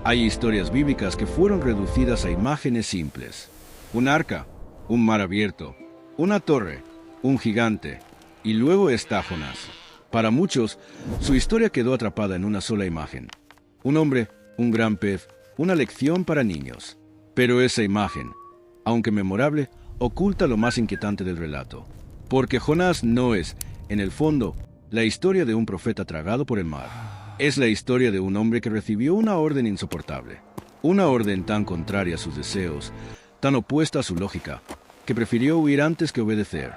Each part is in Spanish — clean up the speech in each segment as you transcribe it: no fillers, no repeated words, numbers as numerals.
Hay historias bíblicas que fueron reducidas a imágenes simples. Un arca, un mar abierto, una torre, un gigante, y luego está Jonás. Para muchos, su historia quedó atrapada en una sola imagen. Un hombre, un gran pez, una lección para niños. Pero esa imagen, aunque memorable, oculta lo más inquietante del relato. Porque Jonás no es, en el fondo, la historia de un profeta tragado por el mar. Es la historia de un hombre que recibió una orden insoportable. Una orden tan contraria a sus deseos, tan opuesta a su lógica, que prefirió huir antes que obedecer.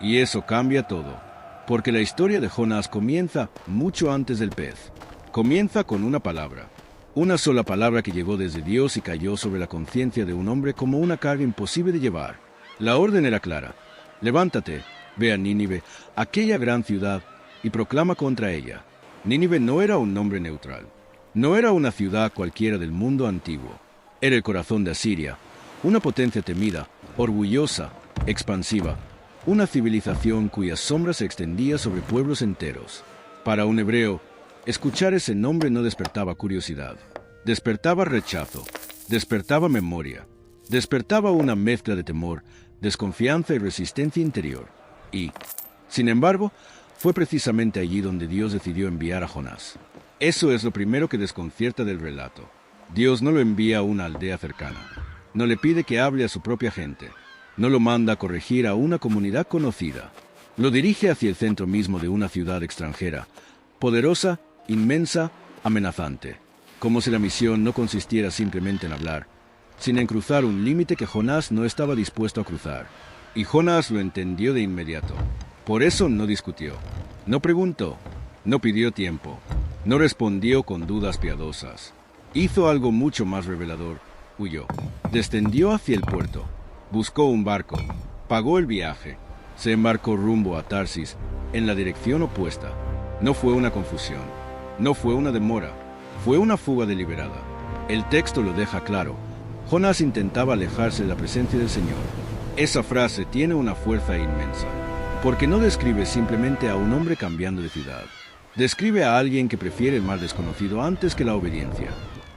Y eso cambia todo, porque la historia de Jonás comienza mucho antes del pez. Comienza con una palabra. Una sola palabra que llegó desde Dios y cayó sobre la conciencia de un hombre como una carga imposible de llevar. La orden era clara. Levántate, ve a Nínive, aquella gran ciudad, y proclama contra ella. Nínive no era un nombre neutral. No era una ciudad cualquiera del mundo antiguo. Era el corazón de Asiria, una potencia temida, orgullosa, expansiva, una civilización cuya sombra se extendía sobre pueblos enteros. Para un hebreo, escuchar ese nombre no despertaba curiosidad. Despertaba rechazo, despertaba memoria, despertaba una mezcla de temor, desconfianza y resistencia interior. Y, sin embargo, fue precisamente allí donde Dios decidió enviar a Jonás. Eso es lo primero que desconcierta del relato. Dios no lo envía a una aldea cercana. No le pide que hable a su propia gente. No lo manda a corregir a una comunidad conocida. Lo dirige hacia el centro mismo de una ciudad extranjera, poderosa, inmensa, amenazante. Como si la misión no consistiera simplemente en hablar, sino en cruzar un límite que Jonás no estaba dispuesto a cruzar. Y Jonás lo entendió de inmediato. Por eso no discutió, no preguntó, no pidió tiempo, no respondió con dudas piadosas. Hizo algo mucho más revelador. Huyó. Descendió hacia el puerto. Buscó un barco. Pagó el viaje. Se embarcó rumbo a Tarsis, en la dirección opuesta. No fue una confusión. No fue una demora. Fue una fuga deliberada. El texto lo deja claro. Jonás intentaba alejarse de la presencia del Señor. Esa frase tiene una fuerza inmensa, porque no describe simplemente a un hombre cambiando de ciudad. Describe a alguien que prefiere el mar desconocido antes que la obediencia.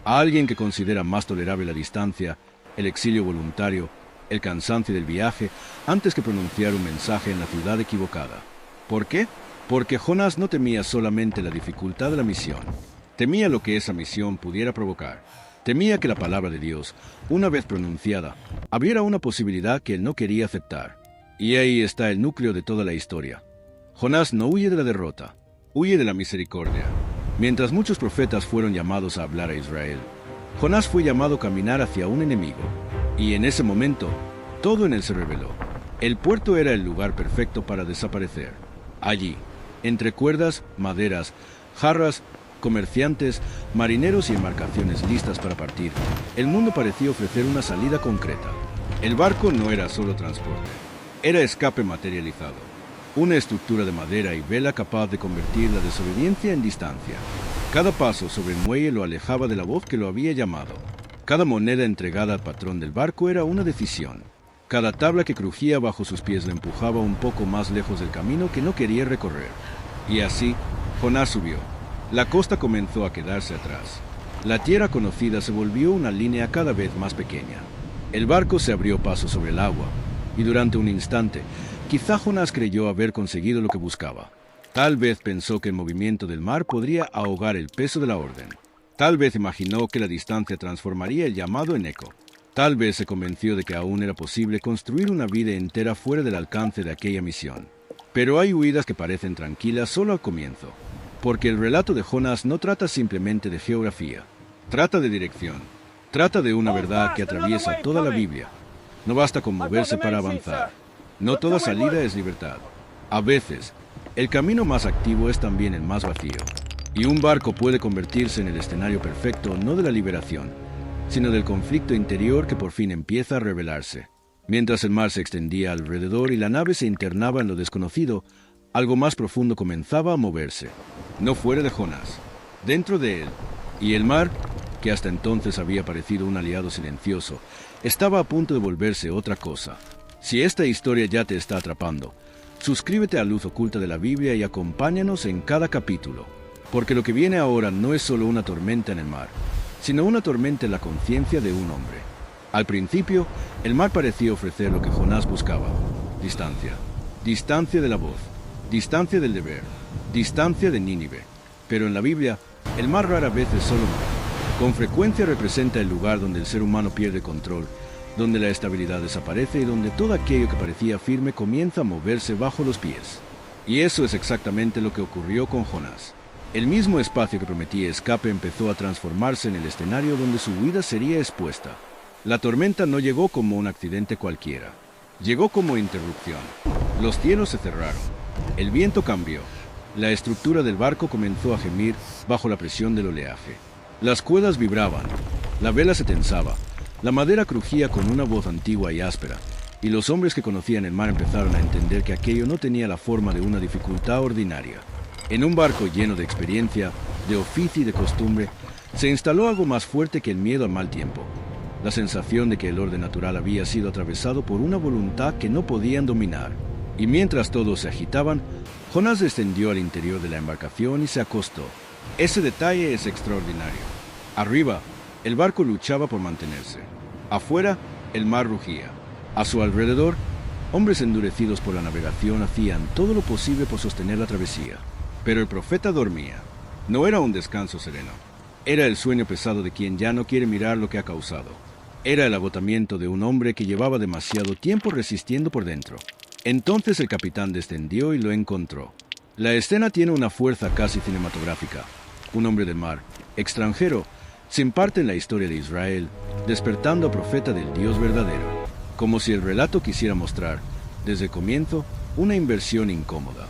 A alguien que considera más tolerable la distancia, el exilio voluntario, el cansancio del viaje, antes que pronunciar un mensaje en la ciudad equivocada. ¿Por qué? Porque Jonás no temía solamente la dificultad de la misión. Temía lo que esa misión pudiera provocar. Temía que la palabra de Dios, una vez pronunciada, abriera una posibilidad que él no quería aceptar. Y ahí está el núcleo de toda la historia. Jonás no huye de la derrota, huye de la misericordia. Mientras muchos profetas fueron llamados a hablar a Israel, Jonás fue llamado a caminar hacia un enemigo. Y en ese momento, todo en él se reveló. El puerto era el lugar perfecto para desaparecer. Allí, entre cuerdas, maderas, jarras, comerciantes, marineros y embarcaciones listas para partir, el mundo parecía ofrecer una salida concreta. El barco no era solo transporte, era escape materializado, una estructura de madera y vela capaz de convertir la desobediencia en distancia. Cada paso sobre el muelle lo alejaba de la voz que lo había llamado. Cada moneda entregada al patrón del barco era una decisión. Cada tabla que crujía bajo sus pies lo empujaba un poco más lejos del camino que no quería recorrer. Y así, Jonás subió. La costa comenzó a quedarse atrás. La tierra conocida se volvió una línea cada vez más pequeña. El barco se abrió paso sobre el agua, y durante un instante, quizá Jonás creyó haber conseguido lo que buscaba. Tal vez pensó que el movimiento del mar podría ahogar el peso de la orden. Tal vez imaginó que la distancia transformaría el llamado en eco. Tal vez se convenció de que aún era posible construir una vida entera fuera del alcance de aquella misión. Pero hay huidas que parecen tranquilas solo al comienzo. Porque el relato de Jonás no trata simplemente de geografía, trata de dirección, trata de una verdad que atraviesa toda la Biblia. No basta con moverse para avanzar. No toda salida es libertad. A veces, el camino más activo es también el más vacío. Y un barco puede convertirse en el escenario perfecto no de la liberación, sino del conflicto interior que por fin empieza a revelarse. Mientras el mar se extendía alrededor y la nave se internaba en lo desconocido, algo más profundo comenzaba a moverse. No fuera de Jonás, dentro de él. Y el mar, que hasta entonces había parecido un aliado silencioso, estaba a punto de volverse otra cosa. Si esta historia ya te está atrapando, suscríbete a Luz Oculta de la Biblia y acompáñanos en cada capítulo, porque lo que viene ahora no es solo una tormenta en el mar, sino una tormenta en la conciencia de un hombre. Al principio, el mar parecía ofrecer lo que Jonás buscaba: distancia. Distancia de la voz, distancia del deber, distancia de Nínive. Pero en la Biblia, el mar rara vez es solo mar. Con frecuencia representa el lugar donde el ser humano pierde control, donde la estabilidad desaparece y donde todo aquello que parecía firme comienza a moverse bajo los pies. Y eso es exactamente lo que ocurrió con Jonás. El mismo espacio que prometía escape empezó a transformarse en el escenario donde su huida sería expuesta. La tormenta no llegó como un accidente cualquiera. Llegó como interrupción. Los cielos se cerraron. El viento cambió. La estructura del barco comenzó a gemir bajo la presión del oleaje. Las cuerdas vibraban. La vela se tensaba. La madera crujía con una voz antigua y áspera. Y los hombres que conocían el mar empezaron a entender que aquello no tenía la forma de una dificultad ordinaria. En un barco lleno de experiencia, de oficio y de costumbre, se instaló algo más fuerte que el miedo al mal tiempo. La sensación de que el orden natural había sido atravesado por una voluntad que no podían dominar. Y mientras todos se agitaban, Jonás descendió al interior de la embarcación y se acostó. Ese detalle es extraordinario. Arriba, el barco luchaba por mantenerse. Afuera, el mar rugía. A su alrededor, hombres endurecidos por la navegación hacían todo lo posible por sostener la travesía. Pero el profeta dormía. No era un descanso sereno. Era el sueño pesado de quien ya no quiere mirar lo que ha causado. Era el agotamiento de un hombre que llevaba demasiado tiempo resistiendo por dentro. Entonces el capitán descendió y lo encontró. La escena tiene una fuerza casi cinematográfica. Un hombre del mar, extranjero, se imparte en la historia de Israel, despertando a profeta del Dios verdadero, como si el relato quisiera mostrar, desde el comienzo, una inversión incómoda.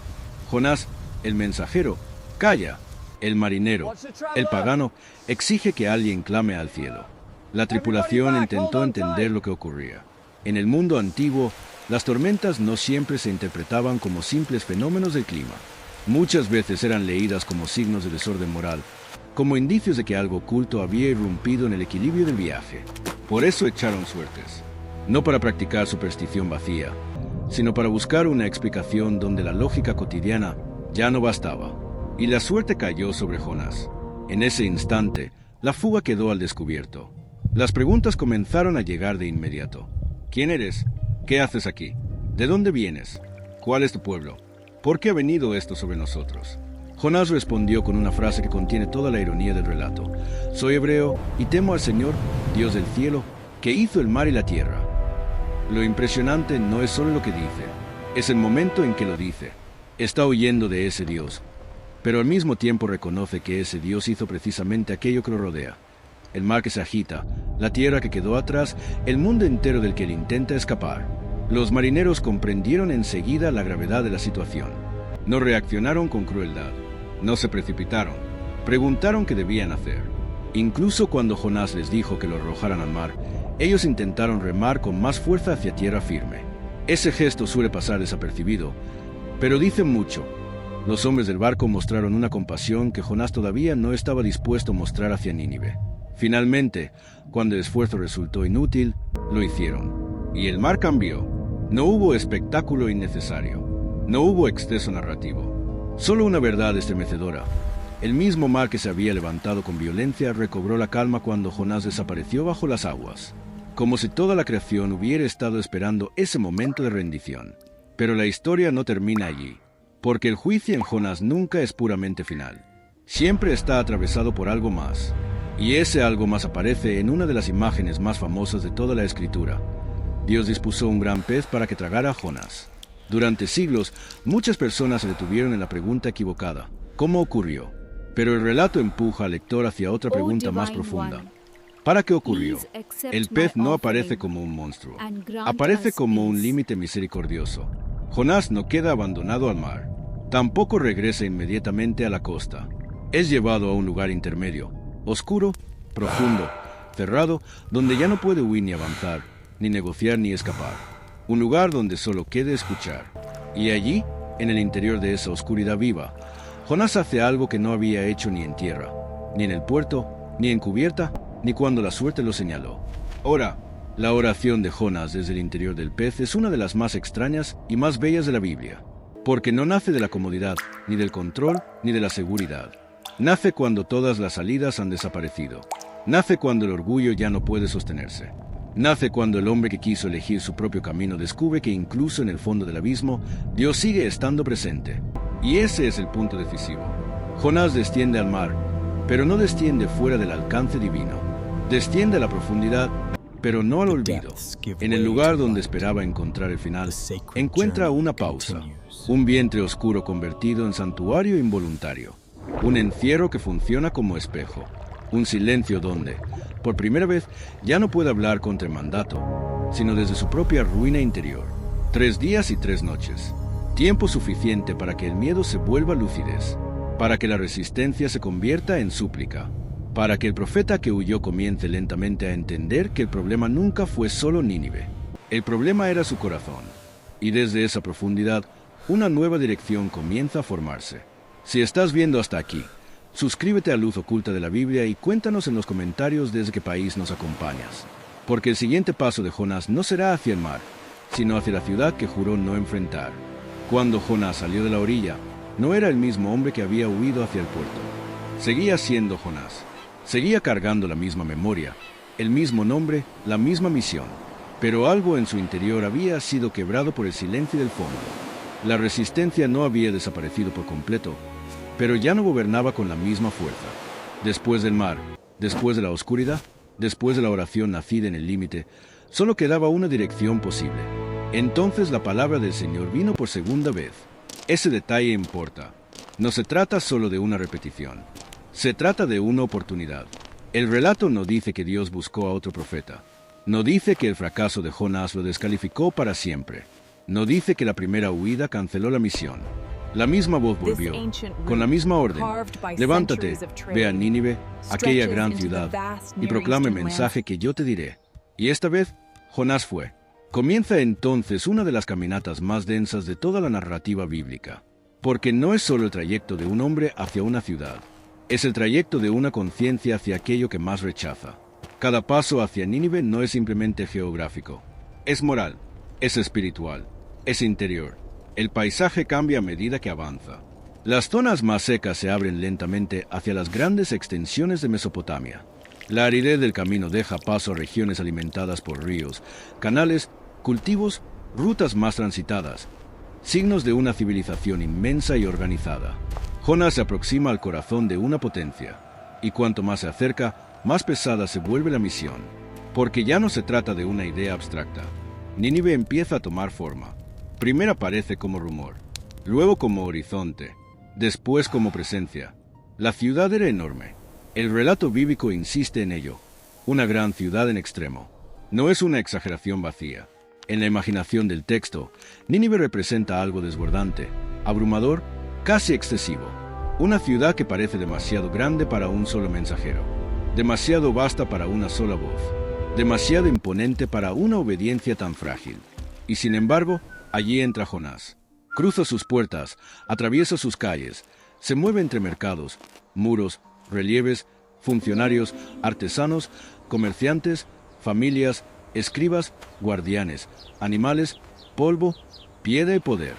Jonás, el mensajero, calla. El marinero, el pagano, exige que alguien clame al cielo. La tripulación intentó entender lo que ocurría. En el mundo antiguo, las tormentas no siempre se interpretaban como simples fenómenos del clima. Muchas veces eran leídas como signos de desorden moral, como indicios de que algo oculto había irrumpido en el equilibrio del viaje. Por eso echaron suertes, no para practicar superstición vacía, sino para buscar una explicación donde la lógica cotidiana ya no bastaba. Y la suerte cayó sobre Jonás. En ese instante, la fuga quedó al descubierto. Las preguntas comenzaron a llegar de inmediato. ¿Quién eres? ¿Qué haces aquí? ¿De dónde vienes? ¿Cuál es tu pueblo? ¿Por qué ha venido esto sobre nosotros? Jonás respondió con una frase que contiene toda la ironía del relato. Soy hebreo y temo al Señor, Dios del cielo, que hizo el mar y la tierra. Lo impresionante no es solo lo que dice, es el momento en que lo dice. Está huyendo de ese Dios, pero al mismo tiempo reconoce que ese Dios hizo precisamente aquello que lo rodea. El mar que se agita, la tierra que quedó atrás, el mundo entero del que él intenta escapar. Los marineros comprendieron enseguida la gravedad de la situación. No reaccionaron con crueldad, no se precipitaron, preguntaron qué debían hacer. Incluso cuando Jonás les dijo que lo arrojaran al mar, ellos intentaron remar con más fuerza hacia tierra firme. Ese gesto suele pasar desapercibido, pero dice mucho. Los hombres del barco mostraron una compasión que Jonás todavía no estaba dispuesto a mostrar hacia Nínive. Finalmente, cuando el esfuerzo resultó inútil, lo hicieron. Y el mar cambió. No hubo espectáculo innecesario. No hubo exceso narrativo. Solo una verdad estremecedora. El mismo mar que se había levantado con violencia recobró la calma cuando Jonás desapareció bajo las aguas, como si toda la creación hubiera estado esperando ese momento de rendición. Pero la historia no termina allí, porque el juicio en Jonás nunca es puramente final. Siempre está atravesado por algo más. Y ese algo más aparece en una de las imágenes más famosas de toda la Escritura. Dios dispuso un gran pez para que tragara a Jonás. Durante siglos, muchas personas se detuvieron en la pregunta equivocada: ¿cómo ocurrió? Pero el relato empuja al lector hacia otra pregunta más profunda. ¿Para qué ocurrió? El pez no aparece como un monstruo. Aparece como un límite misericordioso. Jonás no queda abandonado al mar. Tampoco regresa inmediatamente a la costa. Es llevado a un lugar intermedio, oscuro, profundo, cerrado, donde ya no puede huir ni avanzar, ni negociar ni escapar. Un lugar donde solo quede escuchar. Y allí, en el interior de esa oscuridad viva, Jonás hace algo que no había hecho ni en tierra, ni en el puerto, ni en cubierta, ni cuando la suerte lo señaló. Ora. La oración de Jonás desde el interior del pez es una de las más extrañas y más bellas de la Biblia, porque no nace de la comodidad, ni del control, ni de la seguridad. Nace cuando todas las salidas han desaparecido. Nace cuando el orgullo ya no puede sostenerse. Nace cuando el hombre que quiso elegir su propio camino descubre que incluso en el fondo del abismo, Dios sigue estando presente. Y ese es el punto decisivo. Jonás desciende al mar, pero no desciende fuera del alcance divino. Desciende a la profundidad, pero no al olvido. En el lugar donde esperaba encontrar el final, encuentra una pausa, un vientre oscuro convertido en santuario involuntario, un encierro que funciona como espejo, un silencio donde, por primera vez, ya no puede hablar contra el mandato, sino desde su propia ruina interior. 3 días y 3 noches, tiempo suficiente para que el miedo se vuelva lucidez, para que la resistencia se convierta en súplica, para que el profeta que huyó comience lentamente a entender que el problema nunca fue solo Nínive. El problema era su corazón, y desde esa profundidad, una nueva dirección comienza a formarse. Si estás viendo hasta aquí, suscríbete a Luz Oculta de la Biblia y cuéntanos en los comentarios desde qué país nos acompañas, porque el siguiente paso de Jonás no será hacia el mar, sino hacia la ciudad que juró no enfrentar. Cuando Jonás salió de la orilla, no era el mismo hombre que había huido hacia el puerto. Seguía siendo Jonás. Seguía cargando la misma memoria, el mismo nombre, la misma misión, pero algo en su interior había sido quebrado por el silencio del fondo. La resistencia no había desaparecido por completo, pero ya no gobernaba con la misma fuerza. Después del mar, después de la oscuridad, después de la oración nacida en el límite, solo quedaba una dirección posible. Entonces la palabra del Señor vino por segunda vez. Ese detalle importa. No se trata solo de una repetición. Se trata de una oportunidad. El relato no dice que Dios buscó a otro profeta. No dice que el fracaso de Jonás lo descalificó para siempre. No dice que la primera huida canceló la misión. La misma voz volvió, con la misma orden. Levántate, ve a Nínive, aquella gran ciudad, y proclama el mensaje que yo te diré. Y esta vez, Jonás fue. Comienza entonces una de las caminatas más densas de toda la narrativa bíblica. Porque no es solo el trayecto de un hombre hacia una ciudad. Es el trayecto de una conciencia hacia aquello que más rechaza. Cada paso hacia Nínive no es simplemente geográfico. Es moral, es espiritual, es interior. El paisaje cambia a medida que avanza. Las zonas más secas se abren lentamente hacia las grandes extensiones de Mesopotamia. La aridez del camino deja paso a regiones alimentadas por ríos, canales, cultivos, rutas más transitadas, signos de una civilización inmensa y organizada. Jonás se aproxima al corazón de una potencia, y cuanto más se acerca, más pesada se vuelve la misión, porque ya no se trata de una idea abstracta. Nínive empieza a tomar forma. Primero aparece como rumor, luego como horizonte, después como presencia. La ciudad era enorme. El relato bíblico insiste en ello. Una gran ciudad en extremo. No es una exageración vacía. En la imaginación del texto, Nínive representa algo desbordante, abrumador, casi excesivo. Una ciudad que parece demasiado grande para un solo mensajero, demasiado vasta para una sola voz, demasiado imponente para una obediencia tan frágil. Y sin embargo, allí entra Jonás. Cruza sus puertas, atraviesa sus calles, se mueve entre mercados, muros, relieves, funcionarios, artesanos, comerciantes, familias, escribas, guardianes, animales, polvo, piedra y poder.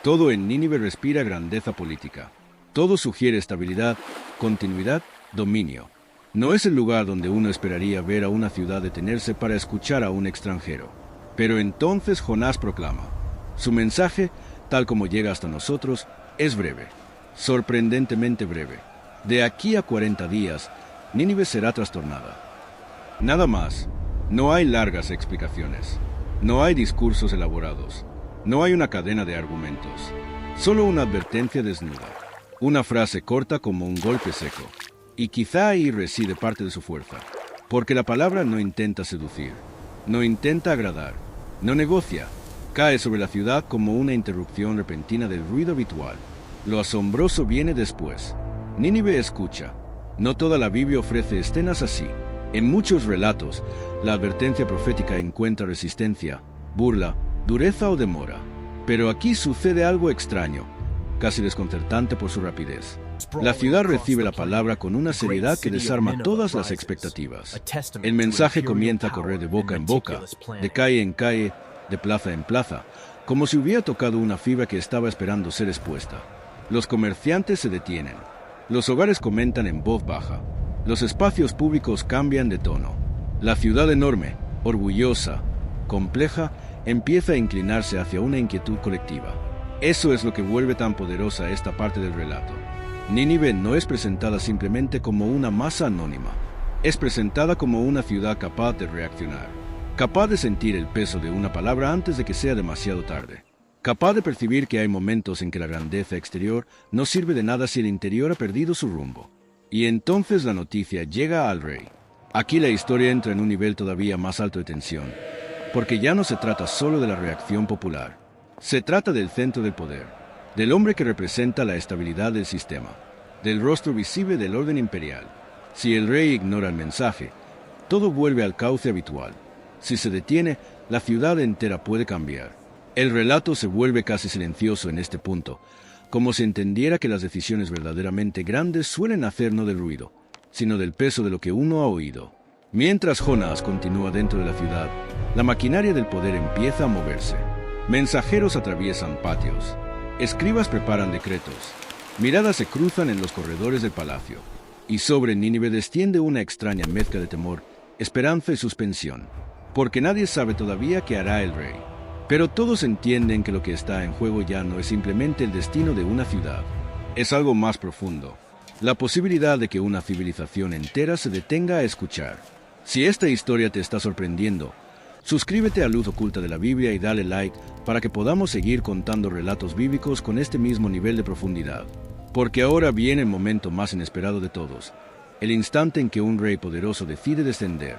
Todo en Nínive respira grandeza política. Todo sugiere estabilidad, continuidad, dominio. No es el lugar donde uno esperaría ver a una ciudad detenerse para escuchar a un extranjero. Pero entonces Jonás proclama. Su mensaje, tal como llega hasta nosotros, es breve, sorprendentemente breve. De aquí a 40 días, Nínive será trastornada. Nada más. No hay largas explicaciones. No hay discursos elaborados. No hay una cadena de argumentos. Solo una advertencia desnuda. Una frase corta como un golpe seco. Y quizá ahí reside parte de su fuerza. Porque la palabra no intenta seducir. No intenta agradar. No negocia. Cae sobre la ciudad como una interrupción repentina del ruido habitual. Lo asombroso viene después. Nínive escucha. No toda la Biblia ofrece escenas así. En muchos relatos, la advertencia profética encuentra resistencia, burla, dureza o demora. Pero aquí sucede algo extraño, casi desconcertante por su rapidez. La ciudad recibe la palabra con una seriedad que desarma todas las expectativas. El mensaje comienza a correr de boca en boca, de calle en calle, de plaza en plaza, como si hubiera tocado una fibra que estaba esperando ser expuesta. Los comerciantes se detienen. Los hogares comentan en voz baja. Los espacios públicos cambian de tono. La ciudad enorme, orgullosa, compleja, empieza a inclinarse hacia una inquietud colectiva. Eso es lo que vuelve tan poderosa esta parte del relato. Nínive no es presentada simplemente como una masa anónima. Es presentada como una ciudad capaz de reaccionar, capaz de sentir el peso de una palabra antes de que sea demasiado tarde, capaz de percibir que hay momentos en que la grandeza exterior no sirve de nada si el interior ha perdido su rumbo. Y entonces la noticia llega al rey. Aquí la historia entra en un nivel todavía más alto de tensión, porque ya no se trata solo de la reacción popular. Se trata del centro del poder, del hombre que representa la estabilidad del sistema, del rostro visible del orden imperial. Si el rey ignora el mensaje, todo vuelve al cauce habitual. Si se detiene, la ciudad entera puede cambiar. El relato se vuelve casi silencioso en este punto, como si entendiera que las decisiones verdaderamente grandes suelen nacer no del ruido, sino del peso de lo que uno ha oído. Mientras Jonás continúa dentro de la ciudad, la maquinaria del poder empieza a moverse. Mensajeros atraviesan patios, escribas preparan decretos, miradas se cruzan en los corredores del palacio, y sobre Nínive desciende una extraña mezcla de temor, esperanza y suspensión, porque nadie sabe todavía qué hará el rey. Pero todos entienden que lo que está en juego ya no es simplemente el destino de una ciudad, es algo más profundo, la posibilidad de que una civilización entera se detenga a escuchar. Si esta historia te está sorprendiendo, suscríbete a Luz Oculta de la Biblia y dale like para que podamos seguir contando relatos bíblicos con este mismo nivel de profundidad. Porque ahora viene el momento más inesperado de todos, el instante en que un rey poderoso decide descender.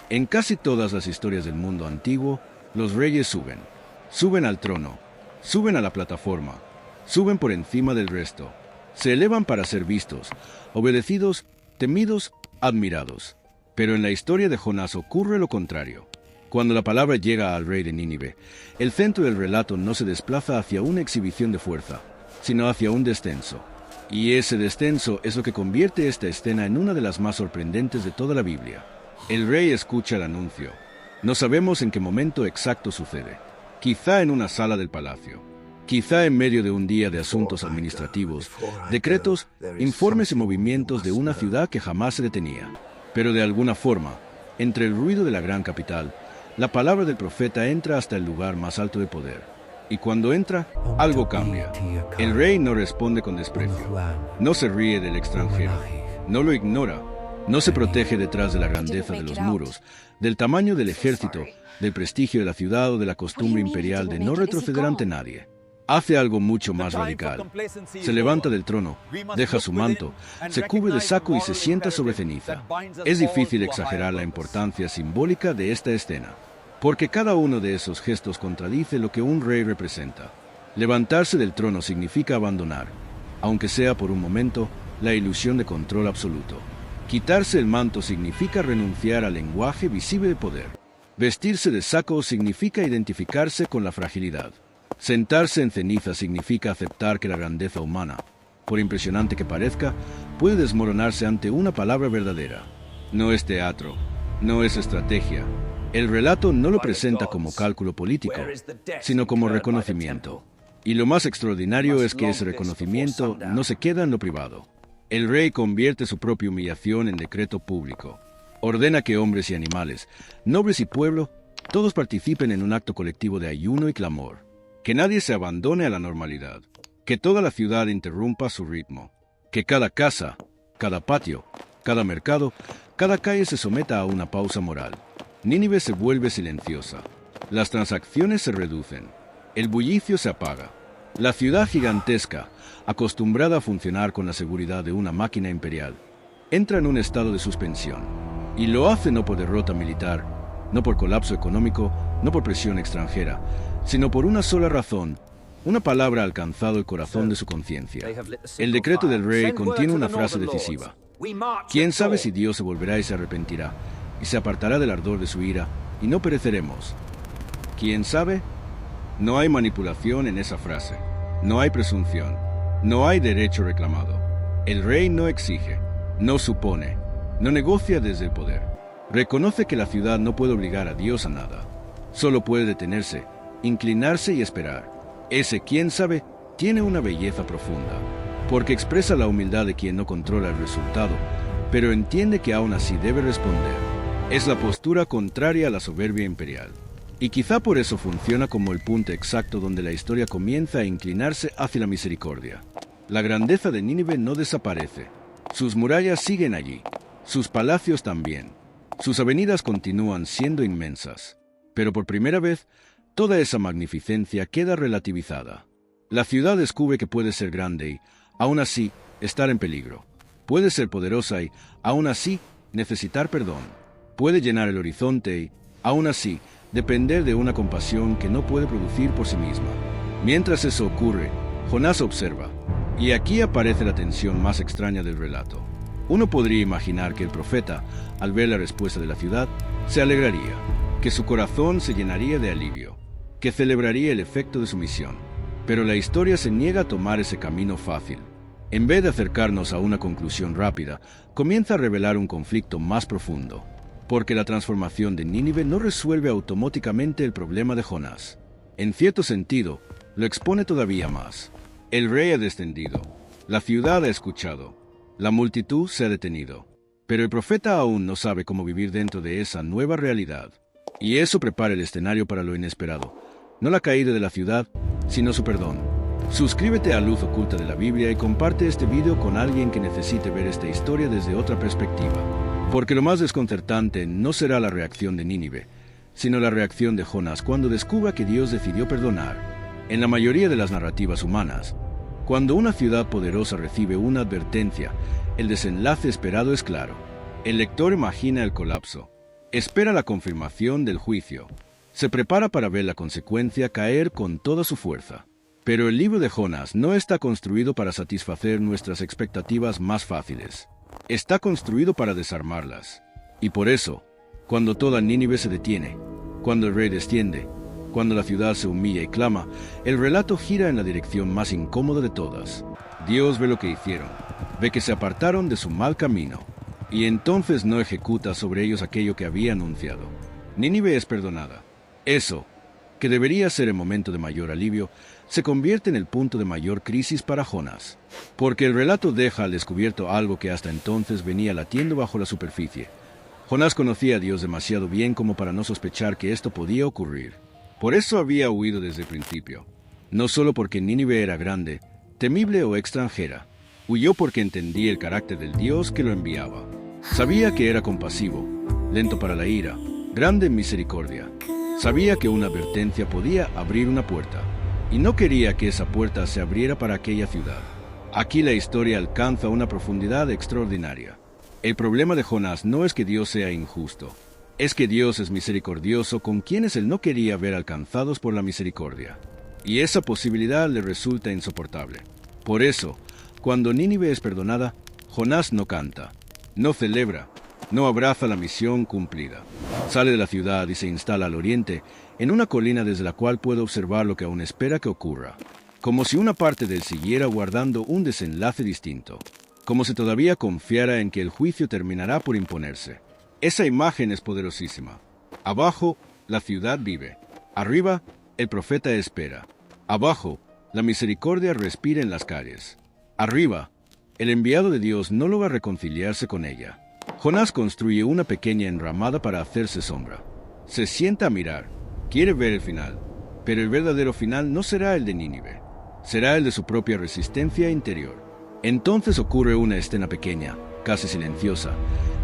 En casi todas las historias del mundo antiguo, los reyes suben al trono, suben a la plataforma, suben por encima del resto, se elevan para ser vistos, obedecidos, temidos, admirados. Pero en la historia de Jonás ocurre lo contrario. Cuando la palabra llega al rey de Nínive, el centro del relato no se desplaza hacia una exhibición de fuerza, sino hacia un descenso. Y ese descenso es lo que convierte esta escena en una de las más sorprendentes de toda la Biblia. El rey escucha el anuncio. No sabemos en qué momento exacto sucede. Quizá en una sala del palacio. Quizá en medio de un día de asuntos administrativos, decretos, informes y movimientos de una ciudad que jamás se detenía. Pero de alguna forma, entre el ruido de la gran capital, la palabra del profeta entra hasta el lugar más alto de poder. Y cuando entra, algo cambia. El rey no responde con desprecio. No se ríe del extranjero. No lo ignora. No se protege detrás de la grandeza de los muros, del tamaño del ejército, del prestigio de la ciudad o de la costumbre imperial de no retroceder ante nadie. Hace algo mucho más radical. Se levanta del trono, deja su manto, se cubre de saco y se sienta sobre ceniza. Es difícil exagerar la importancia simbólica de esta escena, porque cada uno de esos gestos contradice lo que un rey representa. Levantarse del trono significa abandonar, aunque sea por un momento, la ilusión de control absoluto. Quitarse el manto significa renunciar al lenguaje visible de poder. Vestirse de saco significa identificarse con la fragilidad. Sentarse en ceniza significa aceptar que la grandeza humana, por impresionante que parezca, puede desmoronarse ante una palabra verdadera. No es teatro, no es estrategia. El relato no lo presenta como cálculo político, sino como reconocimiento. Y lo más extraordinario es que ese reconocimiento no se queda en lo privado. El rey convierte su propia humillación en decreto público. Ordena que hombres y animales, nobles y pueblo, todos participen en un acto colectivo de ayuno y clamor. Que nadie se abandone a la normalidad. Que toda la ciudad interrumpa su ritmo. Que cada casa, cada patio, cada mercado, cada calle se someta a una pausa moral. Nínive se vuelve silenciosa. Las transacciones se reducen. El bullicio se apaga. La ciudad gigantesca, acostumbrada a funcionar con la seguridad de una máquina imperial, entra en un estado de suspensión. Y lo hace no por derrota militar, no por colapso económico, no por presión extranjera, sino por una sola razón. Una palabra ha alcanzado el corazón de su conciencia. El decreto del rey contiene una frase decisiva. ¿Quién sabe si Dios se volverá y se arrepentirá, y se apartará del ardor de su ira, y no pereceremos? ¿Quién sabe? No hay manipulación en esa frase. No hay presunción. No hay derecho reclamado. El rey no exige, no supone, no negocia desde el poder. Reconoce que la ciudad no puede obligar a Dios a nada. Solo puede detenerse, inclinarse y esperar. Ese quién sabe tiene una belleza profunda, porque expresa la humildad de quien no controla el resultado, pero entiende que aún así debe responder. Es la postura contraria a la soberbia imperial. Y quizá por eso funciona como el punto exacto donde la historia comienza a inclinarse hacia la misericordia. La grandeza de Nínive no desaparece. Sus murallas siguen allí. Sus palacios también. Sus avenidas continúan siendo inmensas. Pero por primera vez, toda esa magnificencia queda relativizada. La ciudad descubre que puede ser grande y, aún así, estar en peligro. Puede ser poderosa y, aún así, necesitar perdón. Puede llenar el horizonte y, aún así, depender de una compasión que no puede producir por sí misma. Mientras eso ocurre, Jonás observa. Y aquí aparece la tensión más extraña del relato. Uno podría imaginar que el profeta, al ver la respuesta de la ciudad, se alegraría, que su corazón se llenaría de alivio, que celebraría el efecto de su misión. Pero la historia se niega a tomar ese camino fácil. En vez de acercarnos a una conclusión rápida, comienza a revelar un conflicto más profundo, porque la transformación de Nínive no resuelve automáticamente el problema de Jonás. En cierto sentido, lo expone todavía más. El rey ha descendido, la ciudad ha escuchado, la multitud se ha detenido, pero el profeta aún no sabe cómo vivir dentro de esa nueva realidad. Y eso prepara el escenario para lo inesperado, no la caída de la ciudad, sino su perdón. Suscríbete a Luz Oculta de la Biblia y comparte este video con alguien que necesite ver esta historia desde otra perspectiva. Porque lo más desconcertante no será la reacción de Nínive, sino la reacción de Jonás cuando descubra que Dios decidió perdonar. En la mayoría de las narrativas humanas, cuando una ciudad poderosa recibe una advertencia, el desenlace esperado es claro. El lector imagina el colapso, espera la confirmación del juicio, se prepara para ver la consecuencia caer con toda su fuerza. Pero el libro de Jonás no está construido para satisfacer nuestras expectativas más fáciles. Está construido para desarmarlas. Y por eso, cuando toda Nínive se detiene, cuando el rey desciende, cuando la ciudad se humilla y clama, el relato gira en la dirección más incómoda de todas. Dios ve lo que hicieron, ve que se apartaron de su mal camino, y entonces no ejecuta sobre ellos aquello que había anunciado. Nínive es perdonada. Eso, que debería ser el momento de mayor alivio, se convierte en el punto de mayor crisis para Jonás, porque el relato deja al descubierto algo que hasta entonces venía latiendo bajo la superficie. Jonás conocía a Dios demasiado bien como para no sospechar que esto podía ocurrir. Por eso había huido desde el principio. No solo porque Nínive era grande, temible o extranjera. Huyó porque entendía el carácter del Dios que lo enviaba. Sabía que era compasivo, lento para la ira, grande en misericordia. Sabía que una advertencia podía abrir una puerta, y no quería que esa puerta se abriera para aquella ciudad. Aquí la historia alcanza una profundidad extraordinaria. El problema de Jonás no es que Dios sea injusto. Es que Dios es misericordioso con quienes él no quería ver alcanzados por la misericordia. Y esa posibilidad le resulta insoportable. Por eso, cuando Nínive es perdonada, Jonás no canta, no celebra, no abraza la misión cumplida. Sale de la ciudad y se instala al oriente, en una colina desde la cual puede observar lo que aún espera que ocurra. Como si una parte de él siguiera guardando un desenlace distinto. Como si todavía confiara en que el juicio terminará por imponerse. Esa imagen es poderosísima. Abajo, la ciudad vive. Arriba, el profeta espera. Abajo, la misericordia respira en las calles. Arriba, el enviado de Dios no logra reconciliarse con ella. Jonás construye una pequeña enramada para hacerse sombra. Se sienta a mirar. Quiere ver el final. Pero el verdadero final no será el de Nínive. Será el de su propia resistencia interior. Entonces ocurre una escena pequeña, casi silenciosa,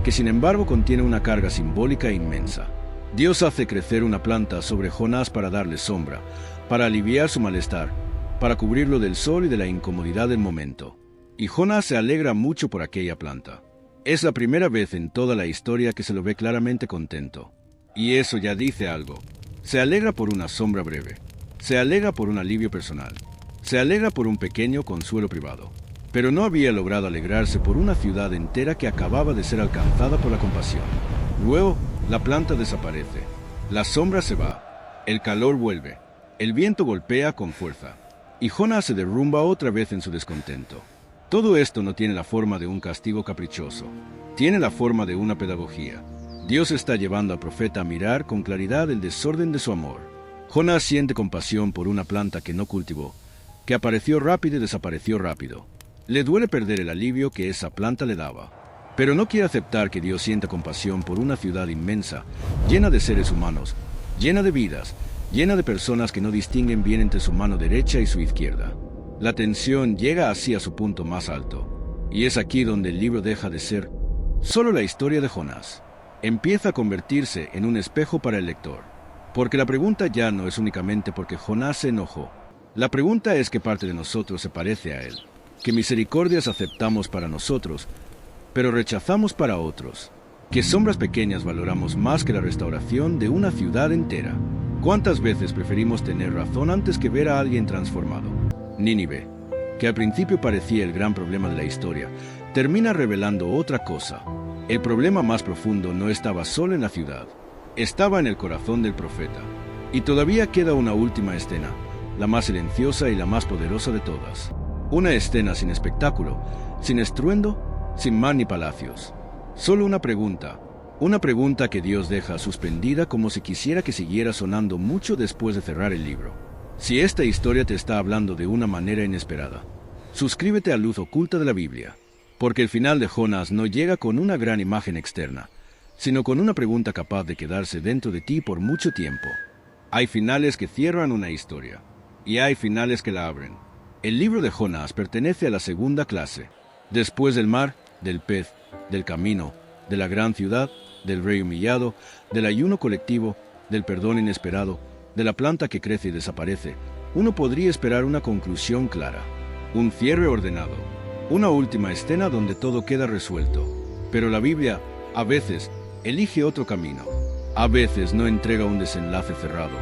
que sin embargo contiene una carga simbólica inmensa. Dios hace crecer una planta sobre Jonás para darle sombra, para aliviar su malestar, para cubrirlo del sol y de la incomodidad del momento. Y Jonás se alegra mucho por aquella planta. Es la primera vez en toda la historia que se lo ve claramente contento. Y eso ya dice algo. Se alegra por una sombra breve. Se alegra por un alivio personal. Se alegra por un pequeño consuelo privado. Pero no había logrado alegrarse por una ciudad entera que acababa de ser alcanzada por la compasión. Luego, la planta desaparece. La sombra se va. El calor vuelve. El viento golpea con fuerza. Y Jonás se derrumba otra vez en su descontento. Todo esto no tiene la forma de un castigo caprichoso. Tiene la forma de una pedagogía. Dios está llevando al profeta a mirar con claridad el desorden de su amor. Jonás siente compasión por una planta que no cultivó, que apareció rápido y desapareció rápido. Le duele perder el alivio que esa planta le daba. pero no quiere aceptar que Dios sienta compasión por una ciudad inmensa, llena de seres humanos, llena de vidas, llena de personas que no distinguen bien entre su mano derecha y su izquierda. La tensión llega así a su punto más alto, y es aquí donde el libro deja de ser solo la historia de Jonás. Empieza a convertirse en un espejo para el lector, porque la pregunta ya no es únicamente porque Jonás se enojó. La pregunta es qué parte de nosotros se parece a él, qué misericordias aceptamos para nosotros, pero rechazamos para otros, qué sombras pequeñas valoramos más que la restauración de una ciudad entera. ¿Cuántas veces preferimos tener razón antes que ver a alguien transformado? Nínive, que al principio parecía el gran problema de la historia, termina revelando otra cosa. El problema más profundo no estaba solo en la ciudad, estaba en el corazón del profeta. Y todavía queda una última escena, la más silenciosa y la más poderosa de todas. Una escena sin espectáculo, sin estruendo, sin mar ni palacios. Solo una pregunta que Dios deja suspendida como si quisiera que siguiera sonando mucho después de cerrar el libro. Si esta historia te está hablando de una manera inesperada, suscríbete a Luz Oculta de la Biblia, porque el final de Jonás no llega con una gran imagen externa, sino con una pregunta capaz de quedarse dentro de ti por mucho tiempo. Hay finales que cierran una historia, y hay finales que la abren. El libro de Jonás pertenece a la segunda clase. Después del mar, del pez, del camino, de la gran ciudad, del rey humillado, del ayuno colectivo, del perdón inesperado, de la planta que crece y desaparece, uno podría esperar una conclusión clara, un cierre ordenado, una última escena donde todo queda resuelto. Pero la Biblia, a veces, elige otro camino. A veces no entrega un desenlace cerrado,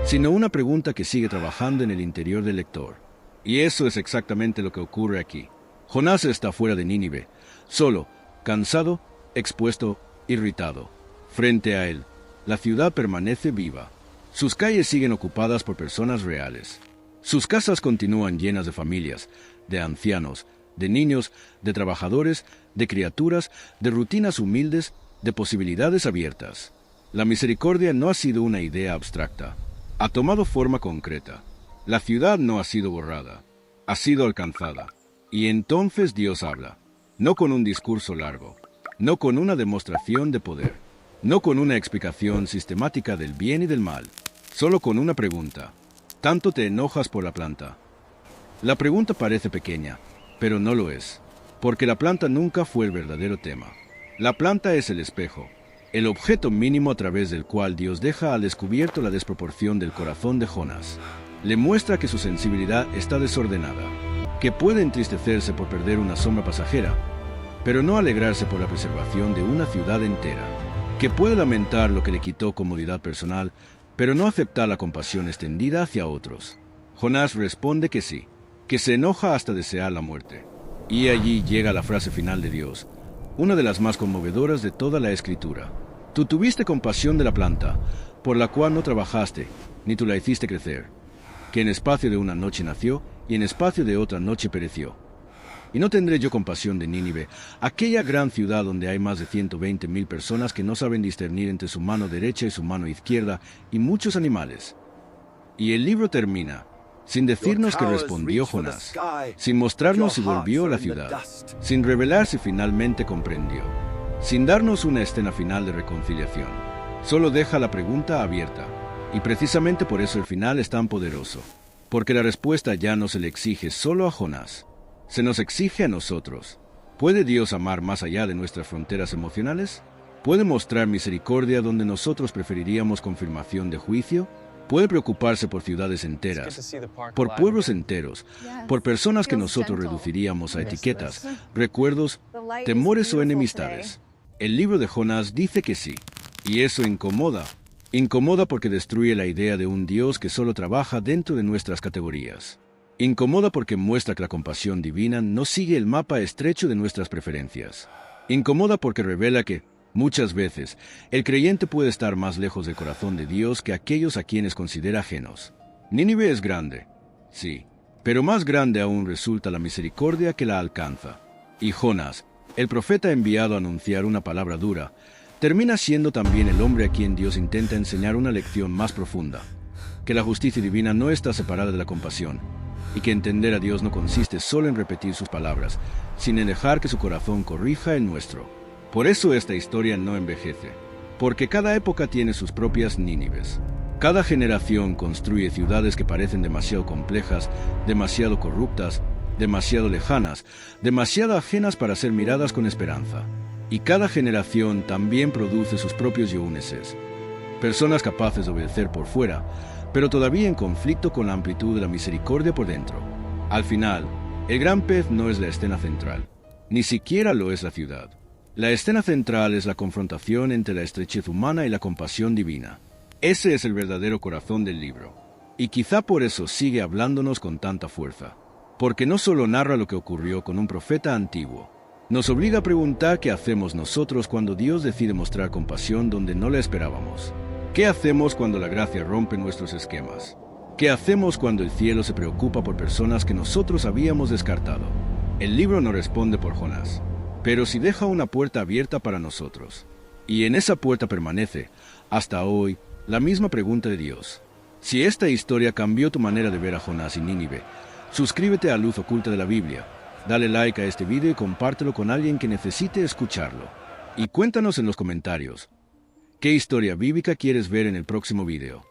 sino una pregunta que sigue trabajando en el interior del lector. Y eso es exactamente lo que ocurre aquí. Jonás está fuera de Nínive, solo, cansado, expuesto, irritado. Frente a él, la ciudad permanece viva. Sus calles siguen ocupadas por personas reales. Sus casas continúan llenas de familias, de ancianos, de niños, de trabajadores, de criaturas, de rutinas humildes, de posibilidades abiertas. La misericordia no ha sido una idea abstracta. Ha tomado forma concreta. La ciudad no ha sido borrada. Ha sido alcanzada. Y entonces Dios habla. No con un discurso largo. No con una demostración de poder. No con una explicación sistemática del bien y del mal. Solo con una pregunta. ¿Tanto te enojas por la planta? La pregunta parece pequeña, pero no lo es. Porque la planta nunca fue el verdadero tema. La planta es el espejo. El objeto mínimo a través del cual Dios deja al descubierto la desproporción del corazón de Jonás. Le muestra que su sensibilidad está desordenada, que puede entristecerse por perder una sombra pasajera, pero no alegrarse por la preservación de una ciudad entera, que puede lamentar lo que le quitó comodidad personal, pero no aceptar la compasión extendida hacia otros. Jonás responde que sí, que se enoja hasta desear la muerte. Y allí llega la frase final de Dios, una de las más conmovedoras de toda la Escritura. Tú tuviste compasión de la planta, por la cual no trabajaste, ni tú la hiciste crecer, que en espacio de una noche nació, y en espacio de otra noche pereció. Y no tendré yo compasión de Nínive, aquella gran ciudad donde hay más de 120,000 personas que no saben discernir entre su mano derecha y su mano izquierda, y muchos animales. Y el libro termina, sin decirnos que respondió Jonás, sin mostrarnos si volvió a la ciudad, sin revelar si finalmente comprendió, sin darnos una escena final de reconciliación. Solo deja la pregunta abierta, y precisamente por eso el final es tan poderoso, porque la respuesta ya no se le exige solo a Jonás, se nos exige a nosotros. ¿Puede Dios amar más allá de nuestras fronteras emocionales? ¿Puede mostrar misericordia donde nosotros preferiríamos confirmación de juicio? ¿Puede preocuparse por ciudades enteras, por pueblos enteros, por personas que nosotros reduciríamos a etiquetas, recuerdos, temores o enemistades? El libro de Jonás dice que sí, y eso incomoda. Incomoda porque destruye la idea de un Dios que solo trabaja dentro de nuestras categorías. Incomoda porque muestra que la compasión divina no sigue el mapa estrecho de nuestras preferencias. Incomoda porque revela que, muchas veces, el creyente puede estar más lejos del corazón de Dios que aquellos a quienes considera ajenos. Nínive es grande, sí, pero más grande aún resulta la misericordia que la alcanza. Y Jonás, el profeta enviado a anunciar una palabra dura, termina siendo también el hombre a quien Dios intenta enseñar una lección más profunda, que la justicia divina no está separada de la compasión, y que entender a Dios no consiste solo en repetir sus palabras, sino en dejar que su corazón corrija el nuestro. Por eso esta historia no envejece, porque cada época tiene sus propias Nínives. Cada generación construye ciudades que parecen demasiado complejas, demasiado corruptas, demasiado lejanas, demasiado ajenas para ser miradas con esperanza. Y cada generación también produce sus propios Youneses, personas capaces de obedecer por fuera, pero todavía en conflicto con la amplitud de la misericordia por dentro. Al final, el gran pez no es la escena central, ni siquiera lo es la ciudad. La escena central es la confrontación entre la estrechez humana y la compasión divina. Ese es el verdadero corazón del libro. Y quizá por eso sigue hablándonos con tanta fuerza. Porque no solo narra lo que ocurrió con un profeta antiguo, nos obliga a preguntar qué hacemos nosotros cuando Dios decide mostrar compasión donde no la esperábamos. ¿Qué hacemos cuando la gracia rompe nuestros esquemas? ¿Qué hacemos cuando el cielo se preocupa por personas que nosotros habíamos descartado? El libro no responde por Jonás, pero sí deja una puerta abierta para nosotros. Y en esa puerta permanece, hasta hoy, la misma pregunta de Dios. Si esta historia cambió tu manera de ver a Jonás y Nínive, suscríbete a Luz Oculta de la Biblia, dale like a este video y compártelo con alguien que necesite escucharlo. Y cuéntanos en los comentarios, ¿qué historia bíblica quieres ver en el próximo video?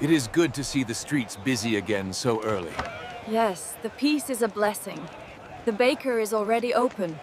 It is good to see the streets busy again so early. Yes, the peace is a blessing. The baker is already open.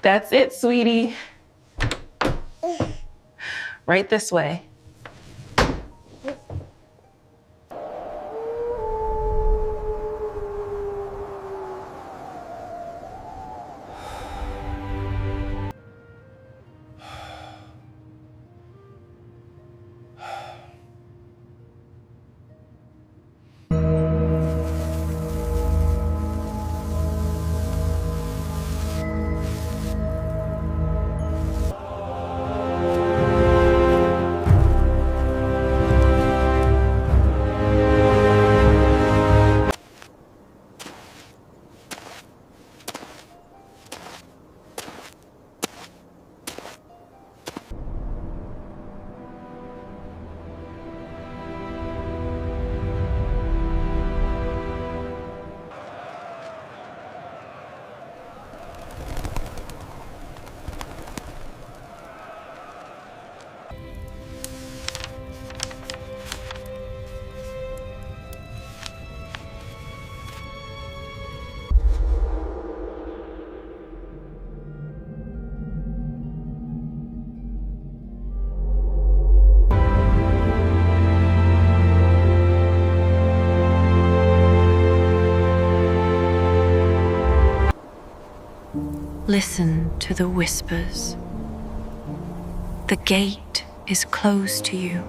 That's it, sweetie. Right this way. Listen to the whispers. The gate is closed to you.